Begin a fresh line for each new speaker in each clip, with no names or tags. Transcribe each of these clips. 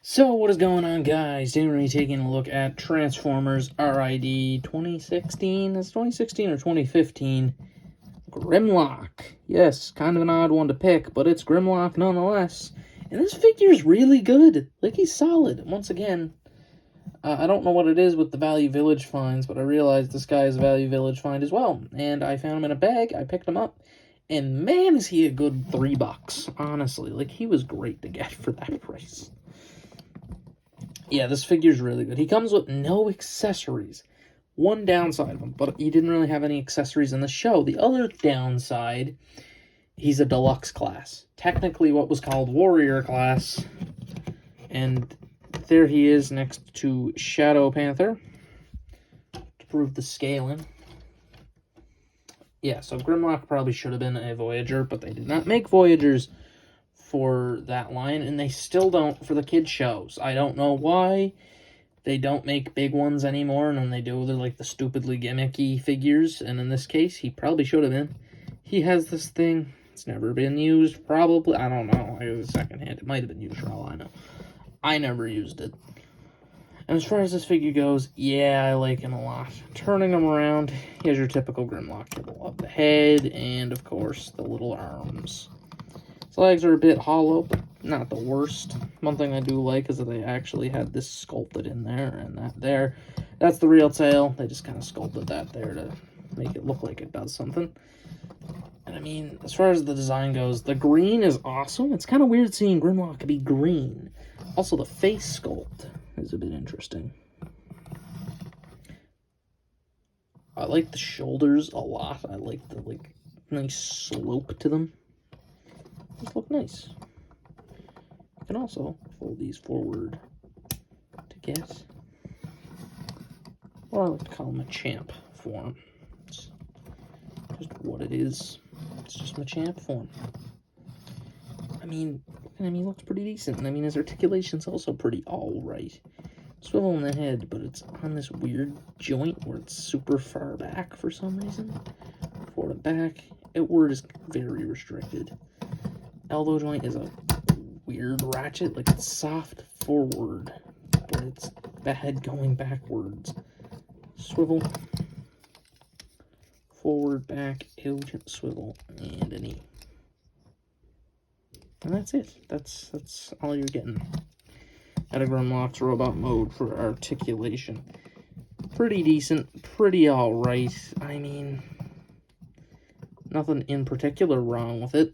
So what is going on, guys? Today we're going to be taking a look at Transformers RID 2016. It's 2016 or 2015. Grimlock. Yes, kind of an odd one to pick, but it's Grimlock nonetheless. And this figure's really good. Like, he's solid. Once again, I don't know what it is with the Value Village finds, but I realized this guy is a Value Village find as well. And I found him in a bag. I picked him up. And man, is he a good $3, honestly. Like, he was great to get for that price. Yeah, this figure's really good. He comes with no accessories. One downside of him, but he didn't really have any accessories in the show. The other downside, he's a deluxe class. Technically what was called Warrior class. And there he is next to Shadow Panther. To prove the scaling. Yeah, so Grimlock probably should have been a Voyager, but they did not make Voyagers for that line, and they still don't for the kid shows. I don't know why they don't make big ones anymore, and when they do, they're like the stupidly gimmicky figures, and in this case, he probably should have been. He has this thing. It's never been used, probably. I don't know. It was secondhand. It might have been used for all I know. I never used it. And as far as this figure goes, yeah, I like him a lot. Turning him around, he has your typical Grimlock kibble up the head, and of course, the little arms. His legs are a bit hollow, but not the worst. One thing I do like is that they actually had this sculpted in there, and that there. That's the real tail. They just kind of sculpted that there to make it look like it does something. And I mean, as far as the design goes, the green is awesome. It's kind of weird seeing Grimlock be green. Also, the face sculpt is a bit interesting. I like the shoulders a lot. I like the nice slope to them. These look nice. You can also fold these forward to get, or I like to call them a champ form. It's just what it is. It's just a champ form. I mean, he looks pretty decent. And I mean, his articulation's also pretty alright. Swivel in the head, but it's on this weird joint where it's super far back for some reason. Forward and back. Outward is very restricted. Elbow joint is a weird ratchet, like it's soft forward, but it's bad going backwards. Swivel, forward, back, out, swivel, and a knee. And that's it. That's all you're getting out of Grimlock's robot mode for articulation. Pretty decent, pretty alright. I mean, nothing in particular wrong with it.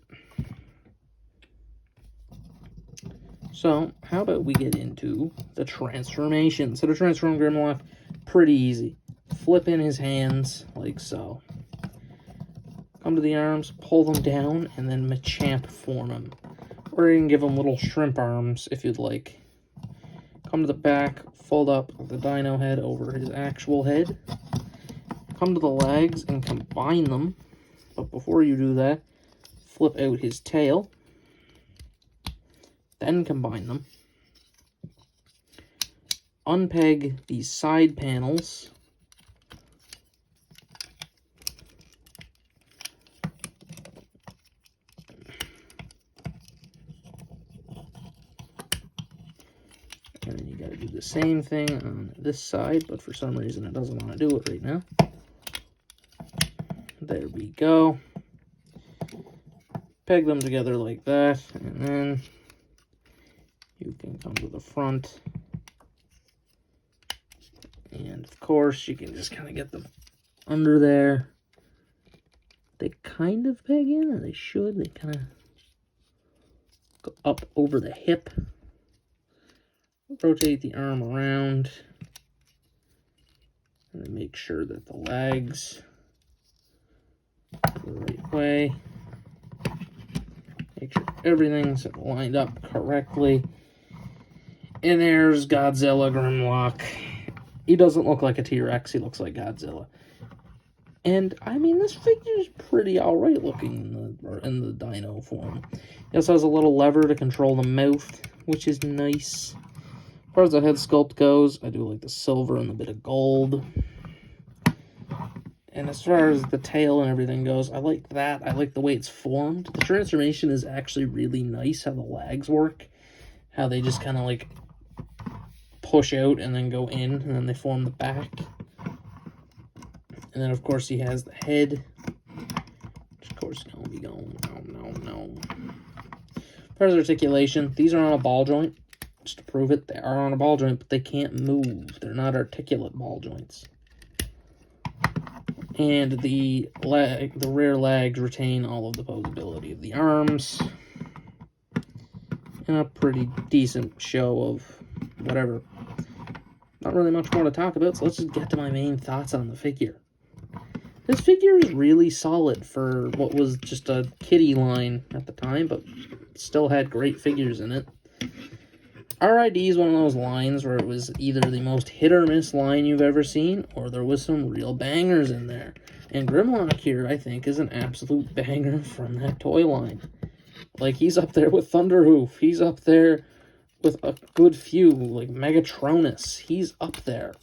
So, how about we get into the transformation? So to transform Grimlock, pretty easy. Flip in his hands, like so. Come to the arms, pull them down, and then Machamp form him. Or you can give him little shrimp arms, if you'd like. Come to the back, fold up the dino head over his actual head. Come to the legs and combine them. But before you do that, flip out his tail. Then combine them. Unpeg these side panels. And then you gotta do the same thing on this side, but for some reason it doesn't want to do it right now. There we go. Peg them together like that, and then you can come to the front, and of course you can just kind of get them under there. They kind of peg in, or they should. They kind of go up over the hip. Rotate the arm around, and then make sure that the legs are the right way. Make sure everything's lined up correctly. And there's Godzilla Grimlock. He doesn't look like a T-Rex, he looks like Godzilla. And, I mean, this figure's pretty alright looking in the dino form. He also has a little lever to control the mouth, which is nice. As far as the head sculpt goes, I do like the silver and the bit of gold. And as far as the tail and everything goes, I like that. I like the way it's formed. The transformation is actually really nice, how the legs work. How they just kind of like push out and then go in, and then they form the back. And then, of course, he has the head, which, of course, is going to be going, no. As articulation, these are on a ball joint. Just to prove it, they are on a ball joint, but they can't move. They're not articulate ball joints. And the rear legs retain all of the posability of the arms. And a pretty decent show of whatever. Not really much more to talk about, so let's just get to my main thoughts on the figure. This figure is really solid for what was just a kiddie line at the time, but still had great figures in it. RID is one of those lines where it was either the most hit or miss line you've ever seen, or there was some real bangers in there. And Grimlock here, I think, is an absolute banger from that toy line. Like, he's up there with Thunderhoof. He's up there with a good few, like Megatronus. He's up there.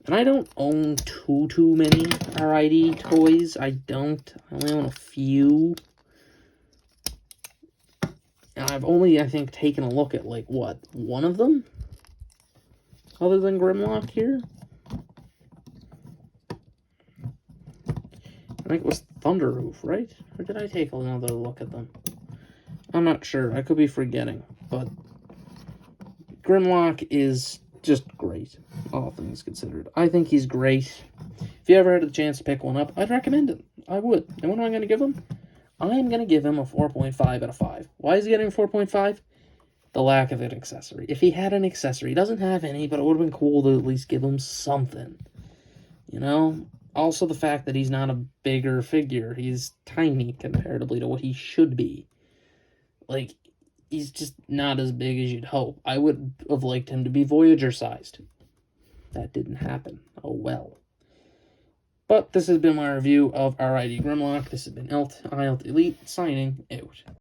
And I don't own too many RID toys. I only own a few. And I've only, I think, taken a look at, like, what, one of them? Other than Grimlock here? I think it was Thunderhoof, right? Or did I take another look at them? I'm not sure. I could be forgetting. But Grimlock is just great, all things considered. I think he's great. If you ever had a chance to pick one up, I'd recommend it. I would. And what am I going to give him? I'm going to give him a 4.5 out of 5. Why is he getting a 4.5? The lack of an accessory. If he had an accessory, he doesn't have any, but it would have been cool to at least give him something. You know? Also the fact that he's not a bigger figure. He's tiny comparatively to what he should be. Like, he's just not as big as you'd hope. I would have liked him to be Voyager-sized. That didn't happen. Oh well. But this has been my review of RID Grimlock. This has been Eilt Elite, signing out.